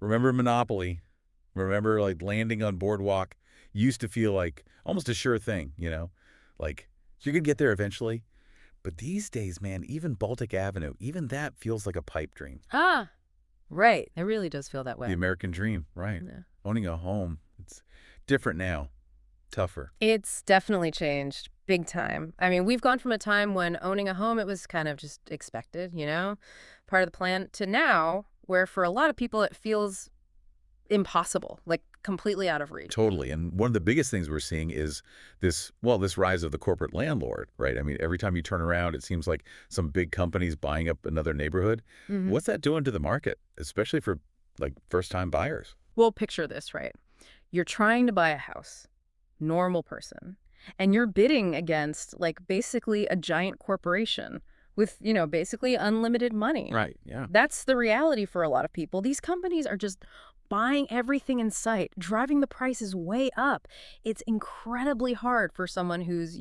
Remember Monopoly? Remember, like, landing on Boardwalk used to feel like almost a sure thing, you know? Like, you're gonna get there eventually. But these days, man, even Baltic Avenue, even that feels like a pipe dream. Ah, right. It really does feel that The way. American dream, right. Yeah. Owning a home, it's different now, tougher. It's definitely changed big time. I mean, we've gone from a time when owning a home, it was kind of just expected, part of the plan, to now where for a lot of people it feels impossible, like completely out of reach. Totally. And one of the biggest things we're seeing is this rise of the corporate landlord, right? I mean, every time you turn around, it seems like some big company's buying up another neighborhood. Hmm. What's that doing to the market, especially for like first-time buyers? Well, picture this, right? You're trying to buy a house, normal person, and you're bidding against like basically a giant corporation with, basically unlimited money. Right. Yeah. That's the reality for a lot of people. These companies are just buying everything in sight, driving the prices way up. It's incredibly hard for someone who's,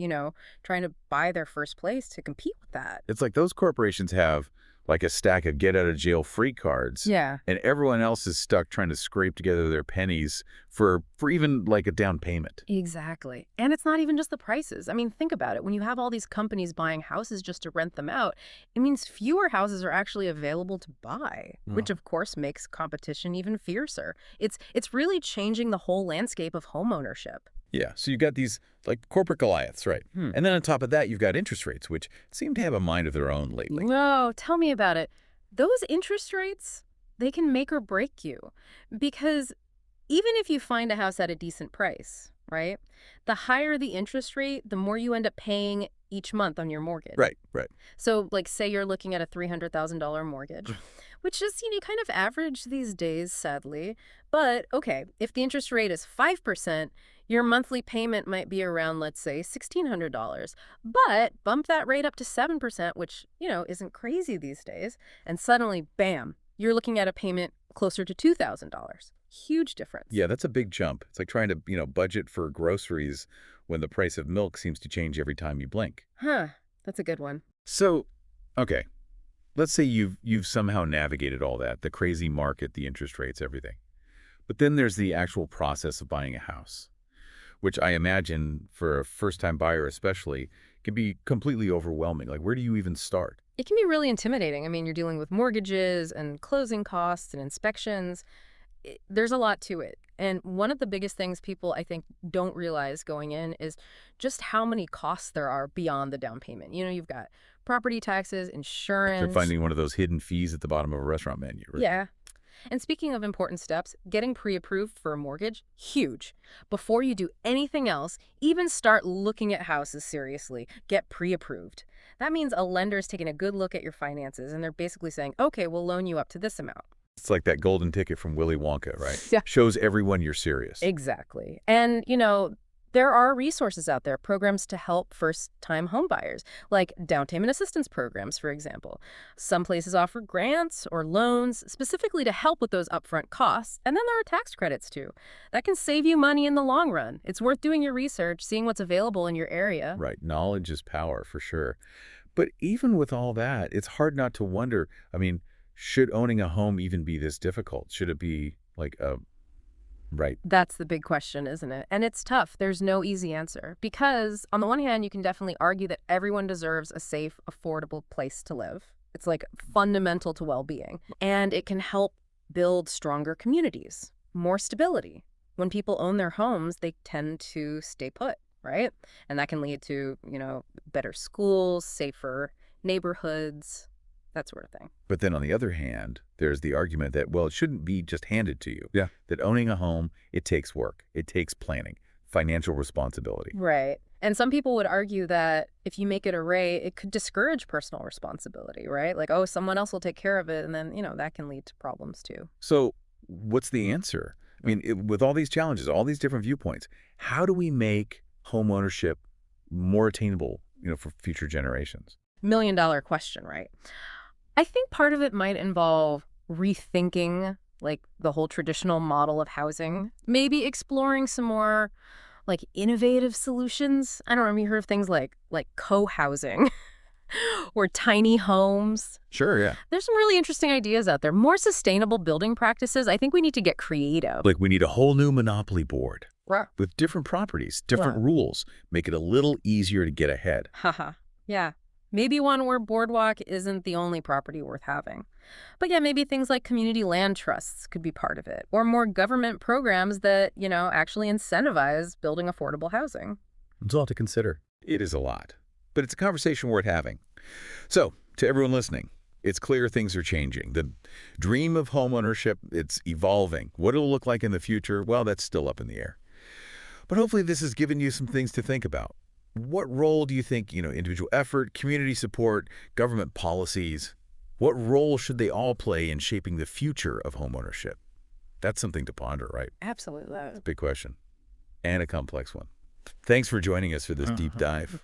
trying to buy their first place to compete with that. It's like those corporations have like a stack of get-out-of-jail-free cards, Yeah. and everyone else is stuck trying to scrape together their pennies for even like a down payment. Exactly. And it's not even just the prices. I mean, think about it. When you have all these companies buying houses just to rent them out, it means fewer houses are actually available to buy, which of course makes competition even fiercer. It's really changing the whole landscape of homeownership. Yeah, so you've got these like corporate Goliaths, right? And then on top of that, you've got interest rates, which seem to have a mind of their own lately. No, tell me about it. Those interest rates, they can make or break you because even if you find a house at a decent price, right? The higher the interest rate, the more you end up paying each month on your mortgage. Right, right. So, like, say you're looking at a $300,000 mortgage, which is, kind of average these days, sadly. But, okay, if the interest rate is 5%, your monthly payment might be around, let's say, $1,600. But bump that rate up to 7%, which, isn't crazy these days, and suddenly, bam, you're looking at a payment closer to $2,000. Huge difference. Yeah, that's a big jump. It's like trying to, budget for groceries when the price of milk seems to change every time you blink. Huh, that's a good one. So, okay, let's say you've somehow navigated all that, the crazy market, the interest rates, everything. But then there's the actual process of buying a house, which I imagine for a first-time buyer especially can be completely overwhelming. Like, where do you even start? It can be really intimidating. I mean, you're dealing with mortgages and closing costs and inspections. There's a lot to it. And one of the biggest things people, I think, don't realize going in is just how many costs there are beyond the down payment. You've got property taxes, They're insurance. finding one of those hidden fees at the bottom of a restaurant menu, right? Yeah. And speaking of important steps, getting pre-approved for a mortgage, huge. Before you do anything else, even start looking at houses seriously. Get pre-approved. That means a lender's taking a good look at your finances and they're basically saying, okay, we'll loan you up to this amount. It's like that golden ticket from Willy Wonka, right? Yeah. Shows everyone you're serious. Exactly. And, there are resources out there, programs to help first-time homebuyers, like down payment assistance programs, for example. Some places offer grants or loans specifically to help with those upfront costs. And then there are tax credits, too. That can save you money in the long run. It's worth doing your research, seeing what's available in your area. Right. Knowledge is power, for sure. But even with all that, it's hard not to wonder, I mean, should owning a home even be this difficult? Should it be like a right? That's the big question, isn't it? And it's tough. There's no easy answer. Because on the one hand, you can definitely argue that everyone deserves a safe, affordable place to live. It's like fundamental to well-being. And it can help build stronger communities, more stability. When people own their homes, they tend to stay put, right? And that can lead to, better schools, safer neighborhoods, that sort of thing. But then on the other hand, there's the argument that, well, it shouldn't be just handed to you. Yeah. That owning a home, it takes work. It takes planning, financial responsibility. Right. And some people would argue that if you make it a rate, it could discourage personal responsibility, right? Like, oh, someone else will take care of it. And then, that can lead to problems too. So what's the answer? I mean, with all these challenges, all these different viewpoints, how do we make home ownership more attainable, for future generations? $1 million question, right? I think part of it might involve rethinking like the whole traditional model of housing, maybe exploring some more like innovative solutions. I don't know, have you heard of things like co-housing? Or tiny homes. Sure, yeah. There's some really interesting ideas out there. More sustainable building practices. I think we need to get creative. Like we need a whole new monopoly board Right. with different properties, different Right. rules, make it a little easier to get ahead. Haha. Yeah. Maybe one where Boardwalk isn't the only property worth having. But yeah, maybe things like community land trusts could be part of it. Or more government programs that, actually incentivize building affordable housing. It's all to consider. It is a lot, but it's a conversation worth having. So, to everyone listening, it's clear things are changing. The dream of homeownership, it's evolving. What it'll look like in the future, well, that's still up in the air. But hopefully this has given you some things to think about. What role do you think, individual effort, community support, government policies, what role should they all play in shaping the future of homeownership? That's something to ponder, right? Absolutely. Big question. And a complex one. Thanks for joining us for this deep dive.